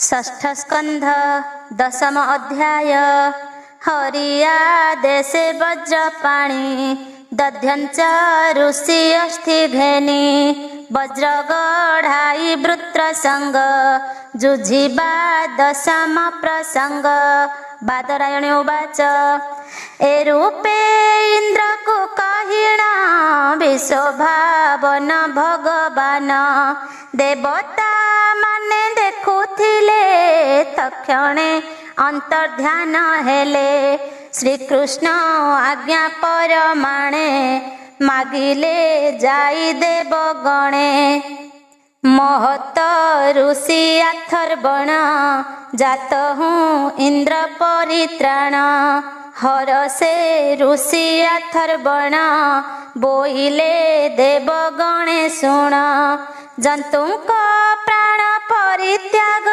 षष्ठ स्कंध दशम अध्याय। हरिया देशे वज्रपाणि दध्यंच ऋषि अस्थिघेनि वज्र गढ़ाई वृत्र संग जुझिबा दशम प्रसंग। बादरायण उवाच ए रूपे इंद्र को कहिण विश्वभावन भगवान देवता माने देखुथिले तक्षणे अंतर्ध्यान हेले। श्रीकृष्ण आज्ञा परमाणे मागिले जाई देवगणे। महत ऋषि अथर्वण जात हूँ इंद्र परित्राण। हरसे ऋषि अथर्वण बोइले देवगणे शुण। जंतुक प्राण परित्याग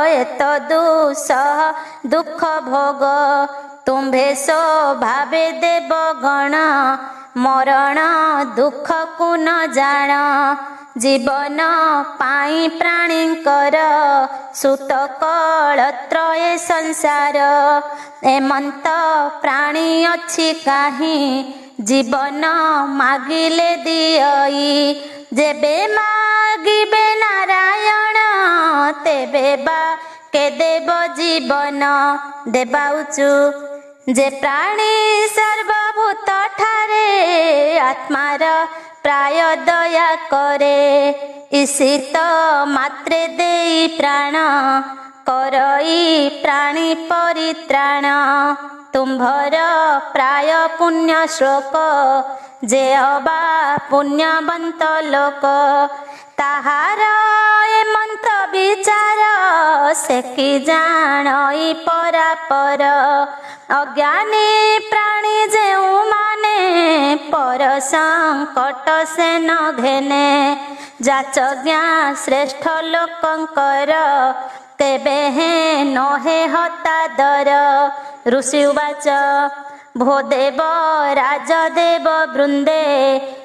एतदुसह दुख भोग। तुम्भे स्वभावे देवगण मरण दुख को न जान। जीवन पाई प्राणींकर सुत कलत्रये संसार। एमंत प्राणी अच्छी काहीं जीवन मागिले दियई। जेबे मागिबे नारायण तेबे बा के देव जीवन देबाउचु। जे प्राणी सर्वभूत ठारे आत्मार प्राय दया करे। ईशित मात्रे देई प्राण करई प्राणी परित्राण। तुम्भर प्राय पुण्य श्लोक जे अबा पुण्यवंत लोक। ताहार ए मंत्र विचार से कि जानई परापर। अज्ञानी प्राणी जेउ माने पर संकट से न घेने। जाच ज्ञा श्रेष्ठ लोकंकर तेबे हे नहे हतादर। ऋषि उवाच भो देव राजदेव वृंदे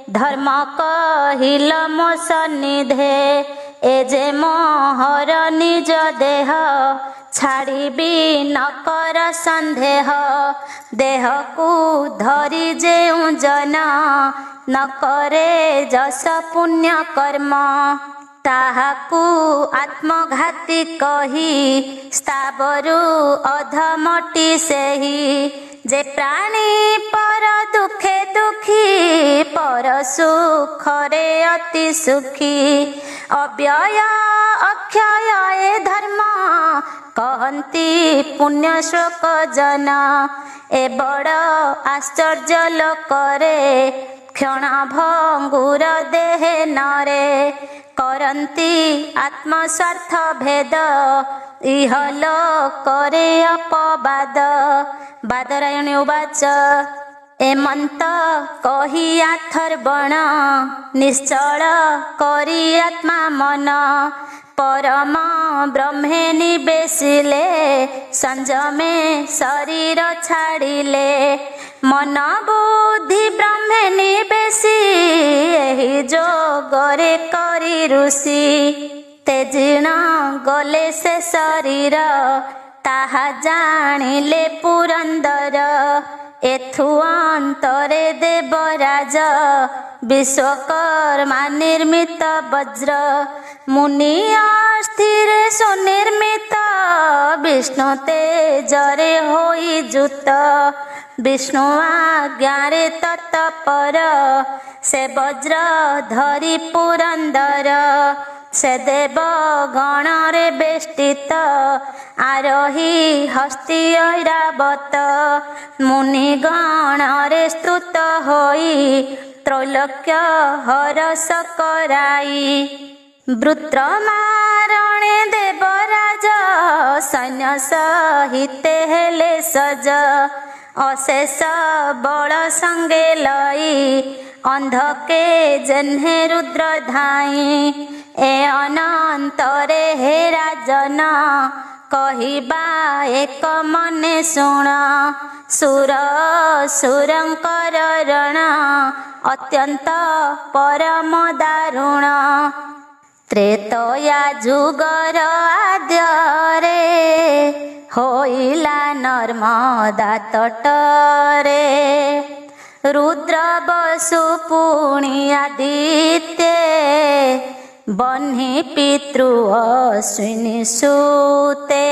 धर्म कहिल मो सन्निधे। ए जे मोहर निज देह छाड़िबी न कर संदेह। देह को धरी जेउ जन न करे जस पुण्य कर्म। ताहाकू आत्मघाती कही स्थावरु अधमटी सेही। जे प्राणी पर दुखे दुखी पर सुखरे अति सुखी। अव्यय अक्षय ए धर्म कहंती पुण्य श्लोक जन। ए बड़ आश्चर्य लोकरे क्षण भंगुर देहे नरे। करंती आत्मस्वार्थ भेद इहलोकरे अपवाद। बादरायण उवाच एमंत कही अथर्वण निश्चल करी आत्मा मन। परम ब्रह्मे निवेशिले संजमे शरीर छाड़िले। मन बुद्धि ब्रह्मे निवेशी एहि जोगरे करी ऋषि। तेजिण गले से शरीर ताहा जानिले पुरंदर। एथु अंतरे देवराज विश्वकर्मा निर्मित वज्र। मुनि अस्थिरे सुनिर्मित विष्णु तेजरे होई जुत। विष्णु आज्ञारे तत्पर से वज्र धरी पुरंदर। से देव गणरे बेष्टित आरोही हस्ती ऐरावत। मुनि गणरे स्तुत होई त्रैलोक्य हरस कराई। वृत्र मारणे देवराज सैन्य सहिते हेले सज। अशेष बल संगे लई अंधके जन्हे रुद्र धाई। ए अनंतरे हे राजन कहिबा एक मने शुण। सुर सुरंकर रण अत्यंत परम दारुण। त्रेतया जुगर आद्य ହୋଇଲା ନର୍ମଦା ତଟରେ। ରୁଦ୍ର ବସୁ ପୁଣି ଆଦିତ୍ୟ ବହ୍ନି ପିତୃ ଅଶ୍ୱିନୀ ସୁତେ।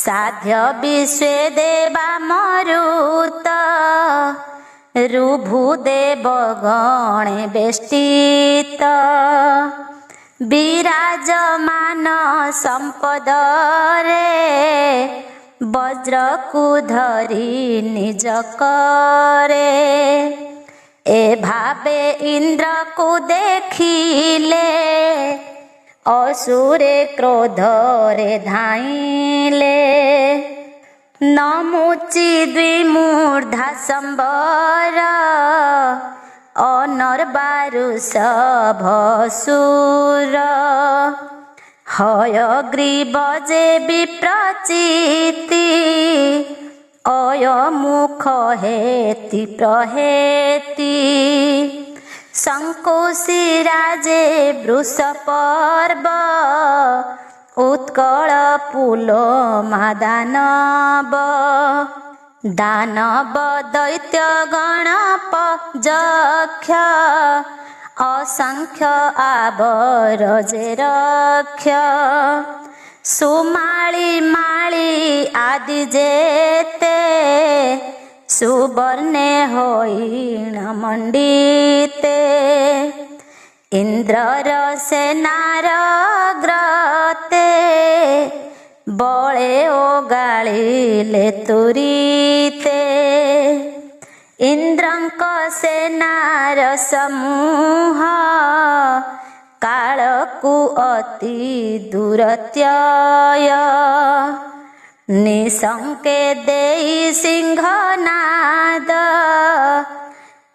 ସାଧ୍ୟ ବିଶ୍ୱେ ଦେବା ମରୁତ ରୁଭୁ ଦେବ ଗଣେ ବେଷ୍ଟିତ। ବିରାଜମାନ ସମ୍ପଦରେ ବଜ୍ରକୁ ଧରି ନିଜ କରେ। ଏ ଭାବେ ଇନ୍ଦ୍ରକୁ ଦେଖିଲେ ଅସୁରେ କ୍ରୋଧରେ ଧାଇଁଲେ। ନମୁଚି ଦ୍ୱିମୂର୍ଧା ସମ୍ବର ଅନର୍ବାରୁଷଭସୁର। ହୟଗ୍ରୀବ ଯେ ବିପ୍ରଚିତି ଅୟମୁଖ ହେତି ପ୍ରହେତି। ଶଙ୍କୁଶିରା ଯେ ବୃଷପର୍ବ ଉତ୍କଳ ପୁଲୋମା ଦାନବ। ଦାନବ ଦୈତ୍ୟ ଗଣପ ଯକ୍ଷ ଅସଂଖ୍ୟ ଆବର ଯେ ରକ୍ଷ। ସୁମାଳି ମାଳି ଆଦି ଯେତେ ସୁବର୍ଣ୍ଣେ ହୋଇଣ ମଣ୍ଡିତେ। ଇନ୍ଦ୍ରର ସେନାର ଗ୍ରତେ ବଳେ ଓଗାଳିଲେ ତୁରିତେ। ଇନ୍ଦ୍ରଙ୍କ ସେନାର ସମୂହ କାଳକୁ ଅତି ଦୂରତ୍ୟୟ। ନିଶଙ୍କେ ଦେଇ ସିଂହନାଦ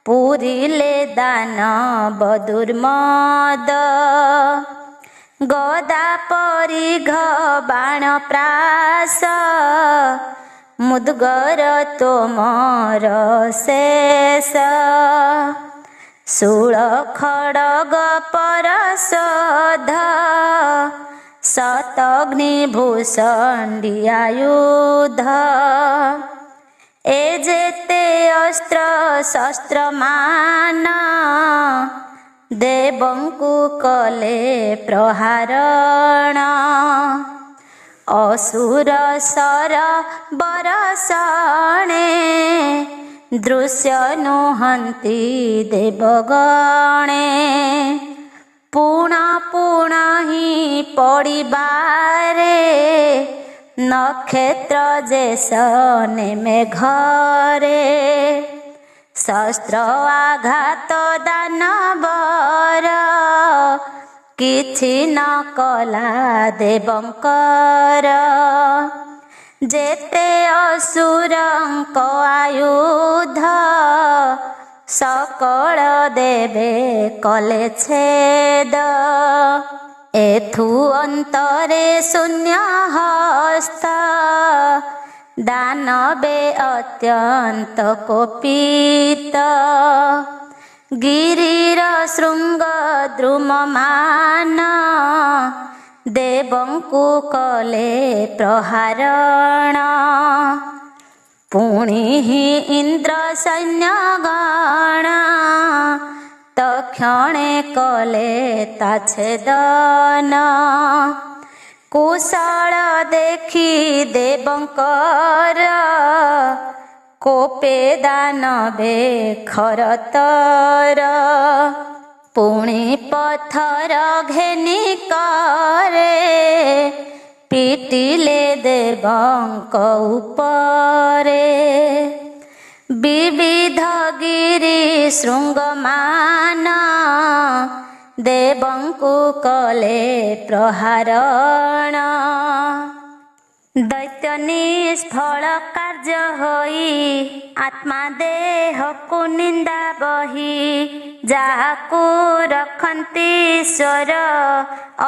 ପୁରିଲେ ଦାନବ ଦୁର୍ମଦ। ଗଦା ପରିଘ ବାଣ ପ୍ରାସ ମୁଦ୍ଗର ତୋମର ଶେଷ। ଶୂଳ ଖଡ଼ଗ ପରଶୋଧ ଶତଗ୍ନି ଭୂଷଣ୍ଡି ଆୟୁଧ। ଏ ଯେତେ ଅସ୍ତ୍ର ଶସ୍ତ୍ରମାନ ଦେବଙ୍କୁ କଲେ ପ୍ରହାରଣ। ଅସୁର ସର ବରଷଣେ ଦୃଶ୍ୟ ନୁହନ୍ତି ଦେବଗଣେ। ପୁଣ ପୁଣ ହିଁ ପଡ଼ିବାରେ ନକ୍ଷତ୍ର ଯେ ନେମେ ଘରେ। ଶସ୍ତ୍ର ଆଘାତ ଦାନବର କିଛି ନ କଲା ଦେବଙ୍କର। ଯେତେ ଅସୁରଙ୍କ ଆୟୁଧ ସକଳ ଦେବେ କଲେ ଛେଦ। ଏଥୁ ଅନ୍ତରେ ଶୂନ୍ୟ ହସ୍ତ ଦାନବେ ଅତ୍ୟନ୍ତ କୋପିତ। ଗିରିର ଶୃଙ୍ଗ ଦ୍ରୁମମାନ ଦେବଙ୍କୁ କଲେ ପ୍ରହାରଣ। ପୁଣି ଇନ୍ଦ୍ର ସୈନ୍ୟଗଣ ତକ୍ଷଣେ କଲେ ତା ଛେଦନ। କୁଶଳ ଦେଖି ଦେବଙ୍କର କୋପେ ଦାନବେ ଖରତର। ପୁଣି ପଥର ଘେନି କରେ ପିଟିଲେ ଦେବଙ୍କ ଉପରେ। ବିବିଧ ଗିରି ଶୃଙ୍ଗମାନ ଦେବଙ୍କୁ କଲେ ପ୍ରହାରଣ। ଦୈତ୍ୟ ନିଷ୍ଫଳ କାର୍ଯ୍ୟ ହୋଇ ଆତ୍ମା ଦେହକୁ ନିନ୍ଦା ବହି। ଯାହାକୁ ରଖନ୍ତି ଈଶ୍ୱର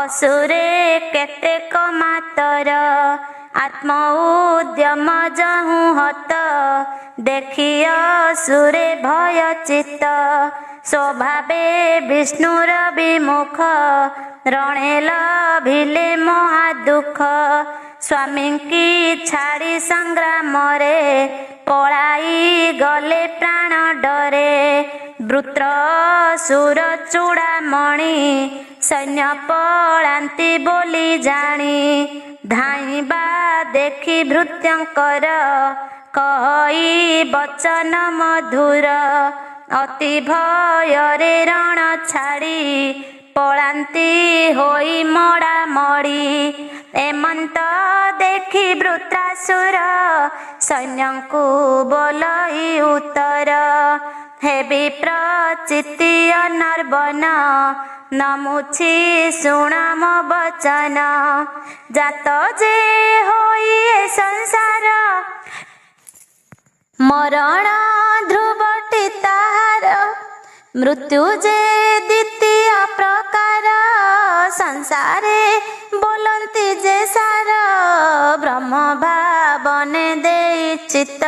ଅସୁରେ କେତେକ ମାତର। ଆତ୍ମ ଉଦ୍ୟମ ଯହୁଁ ହତ ଦେଖି ଅସୁରେ ଭୟ ଚିତ୍ତ। ସ୍ୱଭାବେ ବିଷ୍ଣୁର ବିମୁଖ ରଣେ ଲଭିଲେ ମହାଦୁଃଖ। ସ୍ୱାମୀଙ୍କି ଛାଡ଼ି ସଂଗ୍ରାମରେ ପଳାଇ ଗଲେ ପ୍ରାଣ ଡରେ। ବୃତ୍ର ସୁର ଚୂଡ଼ାମଣି ସୈନ୍ୟ ପଳାନ୍ତି ବୋଲି ଜାଣି ଧାଇଁବା ଦେଖି ଭୃତ୍ୟଙ୍କର କହି ବଚନ ମଧୁର। ଅତି ଭୟରେ ରଣ ଛାଡ଼ି ପଳାନ୍ତି ହୋଇ ମଡ଼ାମଡ଼ି। ଏମନ୍ତ ଦେଖି ବୃତ୍ରାସୁର ସୈନ୍ୟଙ୍କୁ ବୋଲଇ ଉତ୍ତର। ହେ ବିପ୍ରଚିତ୍ତି ଅନର୍ବନ ନମୁଛି ଶୁଣ ମୋ ବଚନ। ଜାତ ଯେ ହୋଇ ଏ ସଂସାର ମରଣ ଧ୍ରୁବଟି ତାହାର। ମୃତ୍ୟୁ ଯେ ଦ୍ୱିତୀୟ ପ୍ରକାର ସଂସାରେ ବୋଲନ୍ତି ଯେ ସାର। ବ୍ରହ୍ମ ଭାବନେ ଦେଇ ଚିତ୍ତ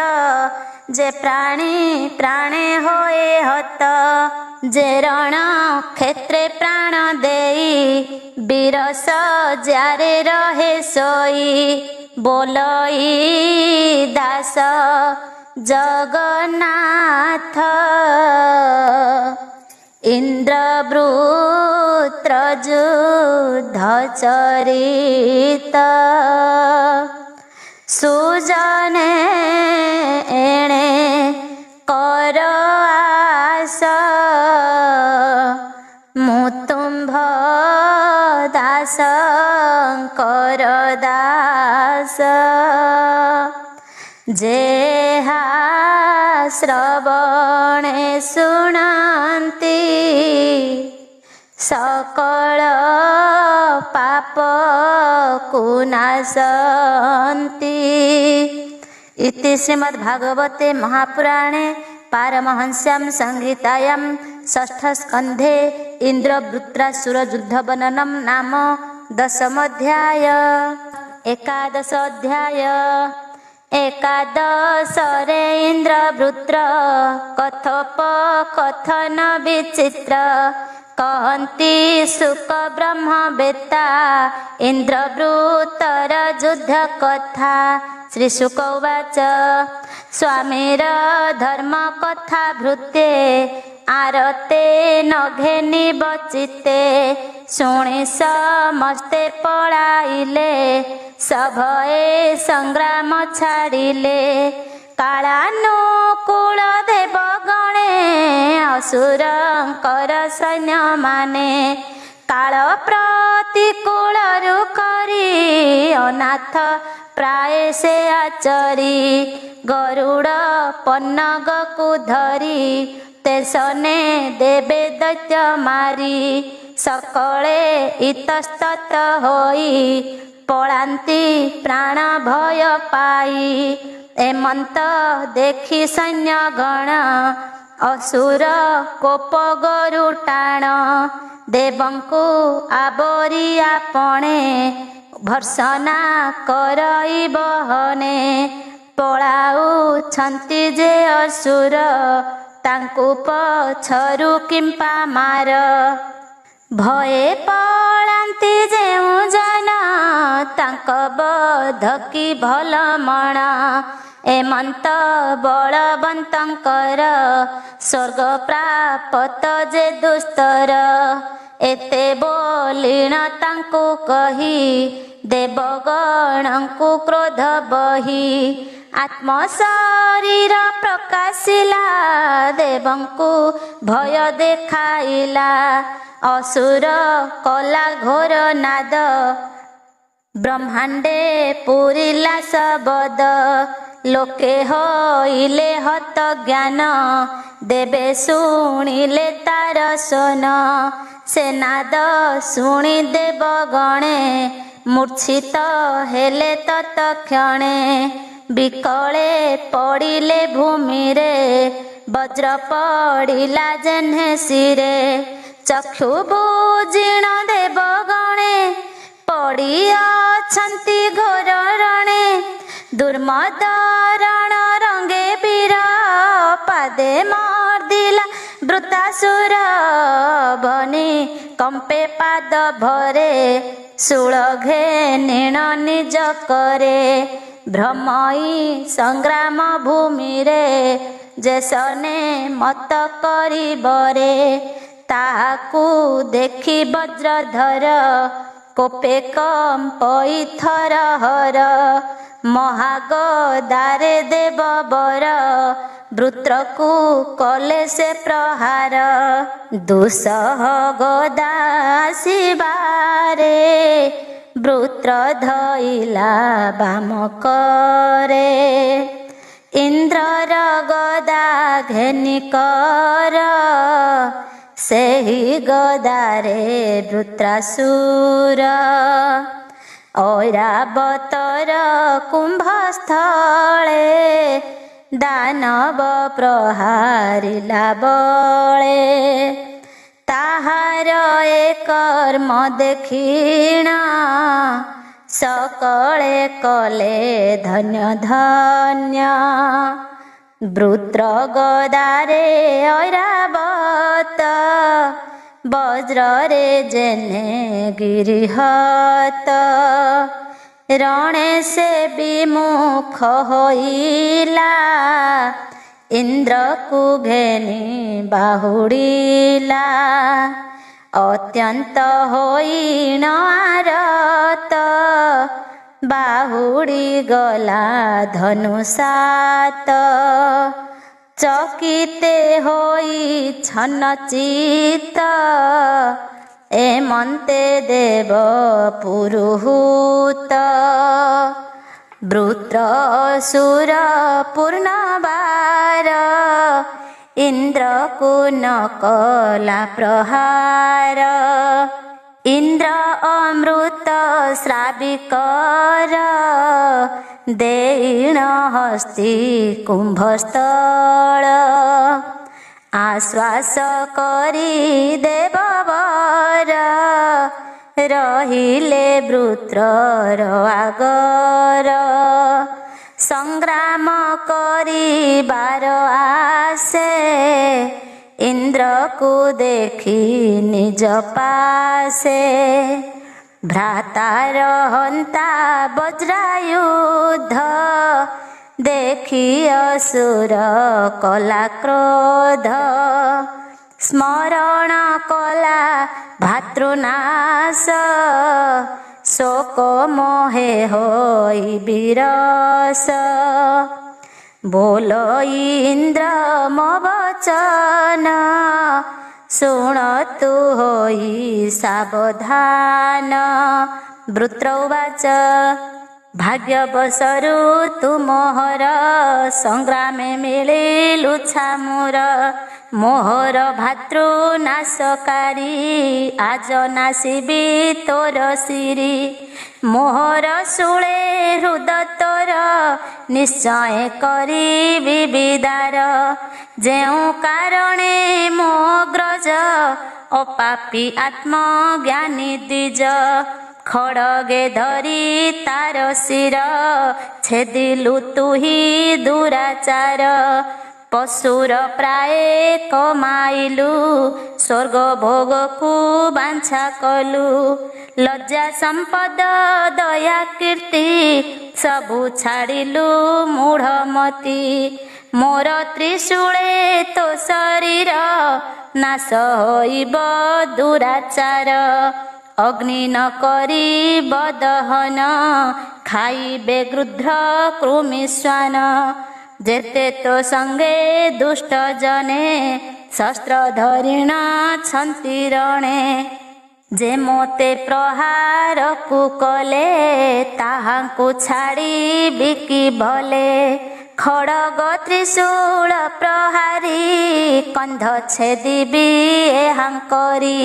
ଯେ ପ୍ରାଣୀ ପ୍ରାଣେ ହୋଏ ହତ। ଯେ ରଣ କ୍ଷେତ୍ରେ ପ୍ରାଣ ଦେଇ ବୀର ସଜ୍ଜାରେ ରହେ ଶୋଇ। ବୋଲଇ ଦାସ ଜଗନ୍ନାଥ ଇନ୍ଦ୍ରବୃତ୍ର ଯୁଦ୍ଧ ଚରିତ। ସୁଜନେ ଏଣେ କର ଆସ ମୁଁ ତୁମ୍ଭ ଦାସଙ୍କର ଦାସ। ଯେହା ଶ୍ରବଣେ ଶୁଣନ୍ତି ସକଳ ପାପକୁ ନାଶନ୍ତି। ଇତି ଶ୍ରୀମଦ୍ ଭାଗବତେ ମହାପୁରାଣେ ପାରମହଂସ୍ୟାಂ ସଂହିତାୟାଂ ଷଷ୍ଠ ସ୍କନ୍ଧେ ଇନ୍ଦ୍ରବୃତ୍ରାସୁର ଯୁଦ୍ଧ ବର୍ଣ୍ଣନಂ ନାମ ଦଶମୋଧ୍ୟାୟ। ଏକାଦଶ ଅଧ୍ୟାୟ। ଏକାଦଶରେ ଇନ୍ଦ୍ରବୃତ୍ର କଥୋପକଥନ ବିଚିତ୍ର। କହନ୍ତି ଶୁକ ବ୍ରହ୍ମବେତ୍ତା ଇନ୍ଦ୍ରବୃତ୍ତର ଯୁଦ୍ଧ କଥା। ଶ୍ରୀ ଶୁକ ଉବାଚ ସ୍ୱାମୀର ଧର୍ମ କଥା ଭୃତ୍ୟେ ଆରତେ ନଘେନିବ ଚିତ୍ତେ। ଶୁଣି ସମସ୍ତେ ପଳାଇଲେ ସଭଏ ସଂଗ୍ରାମ ଛାଡ଼ିଲେ। କାଳାନୁକୂଳ ଦେବ ଗଣେ ଅସୁରଙ୍କର ସୈନ୍ୟମାନେ। କାଳ ପ୍ରତିକୂଳରୁ କରି ଅନାଥ ପ୍ରାୟ ସେ ଆଚରି। ଗରୁଡ଼ ପନ୍ନଗକୁ ଧରି ତେସନେ ଦେବେ ଦୈତ୍ୟ ମାରି। ସକଳେ ଇତସ୍ତତ ହୋଇ ପଳାନ୍ତି ପ୍ରାଣ ଭୟ ପାଇ। ଏମନ୍ତ ଦେଖି ସୈନ୍ୟଗଣ ଅସୁର କୋପ ଗରୁ ଟାଣ। ଦେବଙ୍କୁ ଆବରି ଆପଣେ ଭର୍ସନା କରଇ ବହନେ। ପଳାଉଛନ୍ତି ଯେ ଅସୁର ତାଙ୍କୁ ପଛରୁ କିମ୍ପା ମାର। ଭୟେ ପଳାନ୍ତି ଯେଉଁ ଜନ ତାଙ୍କ ବଧ କି ଭଲ ମଣ। ଏମନ୍ତ ବଳବନ୍ତଙ୍କର ସ୍ୱର୍ଗ ପ୍ରାପତ ଯେ ଦୁସ୍ତର। ଏତେ ବୋଲିଣ ତାଙ୍କୁ କହି ଦେବଗଣଙ୍କୁ କ୍ରୋଧ ବହି। ଆତ୍ମ ଶରୀର ପ୍ରକାଶିଲା ଦେବଙ୍କୁ ଭୟ ଦେଖାଇଲା। ଅସୁର କଲା ଘୋର ନାଦ ବ୍ରହ୍ମାଣ୍ଡେ ପୁରିଲା ଶବଦ। ଲୋକେ ହଇଲେ ହତ ଜ୍ଞାନ ଦେବେ ଶୁଣିଲେ ତାର ଶୋନ। ସେ ନାଦ ଶୁଣି ଦେବ ଗଣେ ମୂର୍ଚ୍ଛିତ ହେଲେ ତତକ୍ଷଣେ। ବିକଳେ ପଡ଼ିଲେ ଭୂମିରେ ବଜ୍ର ପଡ଼ିଲା ଯେହ୍ନେ ଶିରେ। ଚକ୍ଷୁ ବୁଜିଣ ଦେବ ଗଣେ ପଡ଼ିଅଛନ୍ତି ଘୋର ରଣେ। ଦୁର୍ମଦ ରଣ ରଙ୍ଗେ ବୀର ପାଦେ ମର୍ଦିଲା ବୃତା ସୁର ବନି କମ୍ପେ ପାଦ ଭରେ ଶୂଳ ଘେନିଣ ନିଜ କରେ ଭ୍ରମଇ ସଂଗ୍ରାମ ଭୂମିରେ ଯେସନେ ମତ କରିବରେ ତାହାକୁ ଦେଖି ବଜ୍ରଧର କୋପେ କମ୍ପଇ ଥର ହର ମହାଗଦାରେ ଦେବ ବର ବୃତ୍ରକୁ କଲେ ସେ ପ୍ରହାର ଦୁଃସହ ଗଦା ଆସିବାରେ ବୃତ୍ର ଧଇଲା ବାମ କରେ ଇନ୍ଦ୍ରର ଗଦା ଘେନି କର ସେହି ଗଦାରେ ବୃତ୍ରାସୁର ଐରାବତର କୁମ୍ଭସ୍ଥଳେ ଦାନବ ପ୍ରହାରିଲା ବଳେ ତାହାର ଏ କର୍ମ ଦେଖିଣ ସକଳେ କଲେ ଧନ୍ୟ ଧନ୍ୟ ବୃତ୍ର ଗଦାରେ ଐରାବତ ବଜ୍ରରେ ଜେନେ ଗିରିହତ ରଣେ ସେ ବିମୁଖ ହୋଇଲା ଇନ୍ଦ୍ରକୁ ଘେନି ବାହୁଡ଼ିଲା ଅତ୍ୟନ୍ତ ହୋଇଣ ଆରତ ବାହୁଡ଼ି ଗଲା ଧନୁସାତ ଚକିତେ ହୋଇ ଛନ୍ନଚିତ ଏମନ୍ତେ ଦେବ ପୁରୁହୂତ ବୃତ୍ର ସୁର ପୂର୍ଣ୍ଣବାର ଇନ୍ଦ୍ରକୁ ନ କଲା ପ୍ରହାର ଇନ୍ଦ୍ର ଅମୃତ ଶ୍ରାବିକର ଦେଇଣ ହସ୍ତି କୁମ୍ଭସ୍ଥଳ ଆଶ୍ୱାସ କରି ଦେବ ବର ରହିଲେ ବୃତ୍ରର ଆଗର ସଂଗ୍ରାମ କରିବାର ଆସେ ଇନ୍ଦ୍ରକୁ ଦେଖି ନିଜ ପାଶେ ଭ୍ରାତାର ହନ୍ତା ବଜ୍ରାୟୁଧ ଦେଖି ଅସୁର କଲା କ୍ରୋଧ ସ୍ମରଣ କଲା ଭାତୃନାଶ ଶୋକ ମୋହେ ହୋଇ ବିରସ ବୋଲ ଇନ୍ଦ୍ର ମୋ ବଚନ ଶୁଣ ତୁ ହୋଇ ସାବଧାନ ବୃତ୍ର ଉବାଚ ଭାଗ୍ୟବଶରୁ ତୁମୋହର ସଂଗ୍ରାମେ ମିଳିଲୁ ଛାମୁର ମୋହର ଭାତୃ ନାଶକାରୀ ଆଜ ନାସିବି ତୋର ଶିରି ମୋହର ଶୂଳେ ହୃଦ ତୋର ନିଶ୍ଚୟ କରିବି ବିଦାର ଯେଉଁ କାରଣେ ମୋ ଗ୍ରଜ ଅପାପୀ ଆତ୍ମଜ୍ଞାନୀ ଦ୍ୱିଜ ଖଡ଼ଗେ ଧରି ତାର ଶିର ଛେଦିଲୁ ତୁହି ଦୁରାଚାର ପଶୁର ପ୍ରାୟ କମାଇଲୁ ସ୍ୱର୍ଗ ଭୋଗକୁ ବାଞ୍ଛା କଲୁ ଲଜ୍ଜା ସମ୍ପଦ ଦୟା କୀର୍ତ୍ତି ସବୁ ଛାଡ଼ିଲୁ ମୂଢ଼ମତି ମୋର ତ୍ରିଶୂଳେ ତୋ ଶରୀର ନାଶ ହୋଇବ ଦୁରାଚାର ଅଗ୍ନି ନ କରିବ ଦହନ ଖାଇବେ ଗୃଧ୍ର କୃମିଶ୍ୱାନ ଯେତେ ତୋ ସଙ୍ଗେ ଦୁଷ୍ଟ ଜନେ ଶସ୍ତ୍ର ଧରିଣ ଛନ୍ତି ରଣେ ଯେ ମୋତେ ପ୍ରହାରକୁ କଲେ ତାହାଙ୍କୁ ଛାଡ଼ିବି କି ଭଲେ ଖଡ଼ଗ ତ୍ରିଶୂଳ ପ୍ରହାରୀ କନ୍ଧ ଛେଦିବି ଏହାଙ୍କରି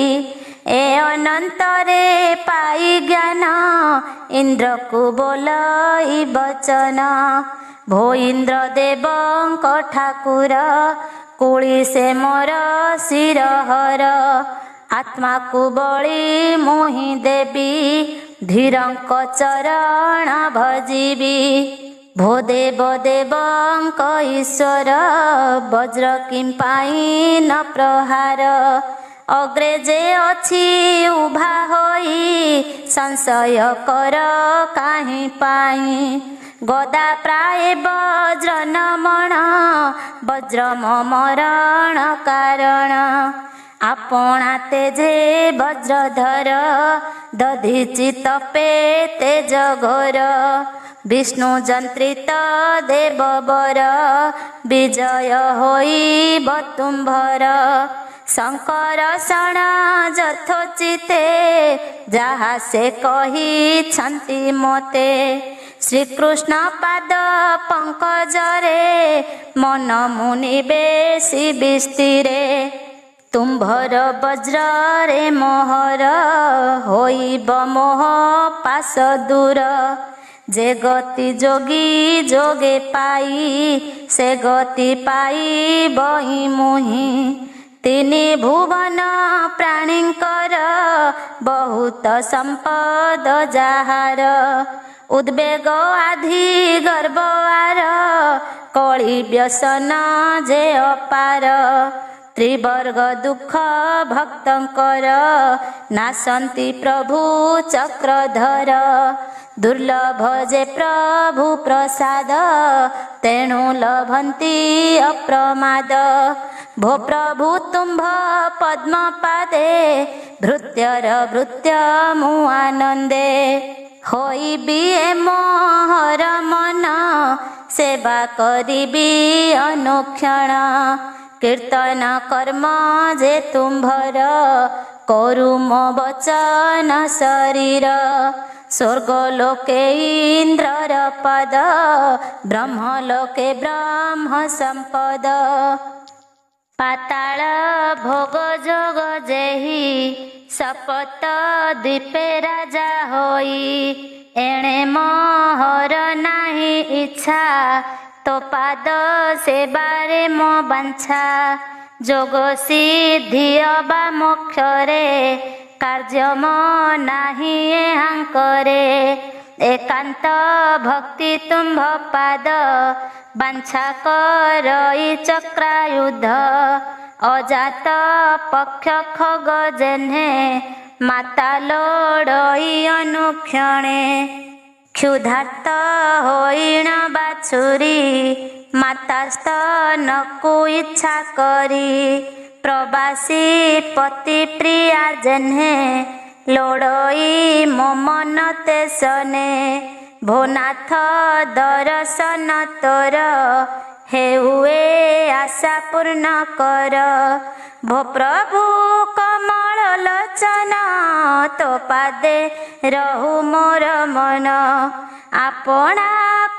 ଏ ଅନନ୍ତରେ ପାଇ ଜ୍ଞାନ ଇନ୍ଦ୍ରକୁ ବୋଲଇ ବଚନ ଭୋ ଇନ୍ଦ୍ର ଦେବଙ୍କ ଠାକୁର କୁଳି ସେ ମୋର ଶିରହର ଆତ୍ମାକୁ ବଳି ମୁହିଁ ଦେବି ଧୀରଙ୍କ ଚରଣ ଭଜିବି भो देव देवଙ୍କ ईश्वर वज्र किं पाई न प्रहार अग्रे जे अछि उभा होई संशय कर काहि पाई गदा प्राय वज्र नमण वज्र मरण कारण आपणा तेजे वज्रधर दधिचि तपे तेज घोर विष्णु जंत्रित देववर विजय होई तुम्भर शंकर शण यथोचिते जहा से कही छंती मोते श्रीकृष्ण पाद पंकजरे मन मुनिबेशी विस्तिरे तुम्भर वज्र रे मोहर होइब मोह पास दूर जे गति जोगी जोगे पाई से गति पाई बही मुहि तिनि भुवन प्राणींकर बहुत संपद जाहार उद्वेग आधि गर्भ आर कଳି व्यसन जे अपार त्रिवर्ग दुख भक्तंकर नासंती प्रभु चक्रधर दुर्लभ जे प्रभु प्रसाद तेणु लभंती अप्रमाद भो प्रभु तुम्भ पद्म पादे भृत्यर भृत्य मु आनंदे होइबी मोहर मन सेवा करिबी अनुक्षण कीर्तन कर्म जे तुम्भर करु मो वचन शरीर स्वर्गलोके इंद्रर पद ब्रह्मलोके ब्रह्म संपद पाताल भोग जोग जेहि सपत द्वीपे राजा होई एणे मोहर नाही इच्छा तो पाद सेबारे मो बांछा जोग सिद्धि अबा मोक्षरे कार्य मो नाही एहांकरे एकांत भक्ति तुम्भ पाद बांछा करई चक्रायुध अजात पक्ष खग जेन्हे माता लोड़ई अनुक्षणे क्षुधार्त होइण बाछुरी माता स्तनकु इच्छा करी प्रवासी पति प्रिया जेन्हे लोड़ई मो मन तेसने भोनाथ दर्शन तोर हेउए आशा पूर्ण कर भो प्रभु कमल लोचन तो पादे रहु मोर मन आपणा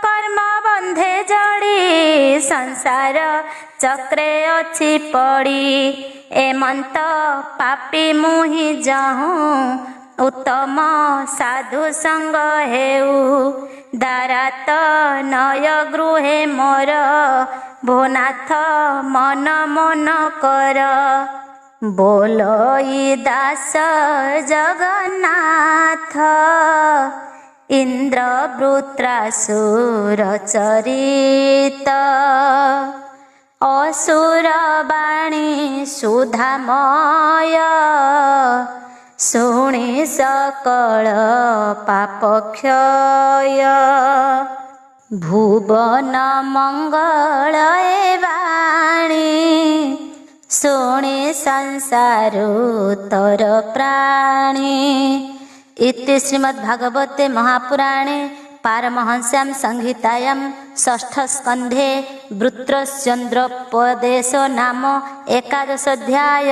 कर्म बंधे जड़ी संसार चक्रे अछि पड़ी एमंत पापी मुहि जहूँ उत्तम साधु संग हेउ दारात नय गृहे मोर भोनाथ मन मन कर बोलई दास जगन्नाथ इंद्र वृत्रासुर चरित असुर बाणी सुधामय शुणी सकल पाप क्षय भुवन मंगल वाणी शुणी संसारु तर प्राणी इति श्रीमद्भागवते महापुराणे पारमहंस्यां संहितायां षष्ठ स्कन्धे वृत्रश्चन्द्रोपदेशो नाम 11 अध्याय।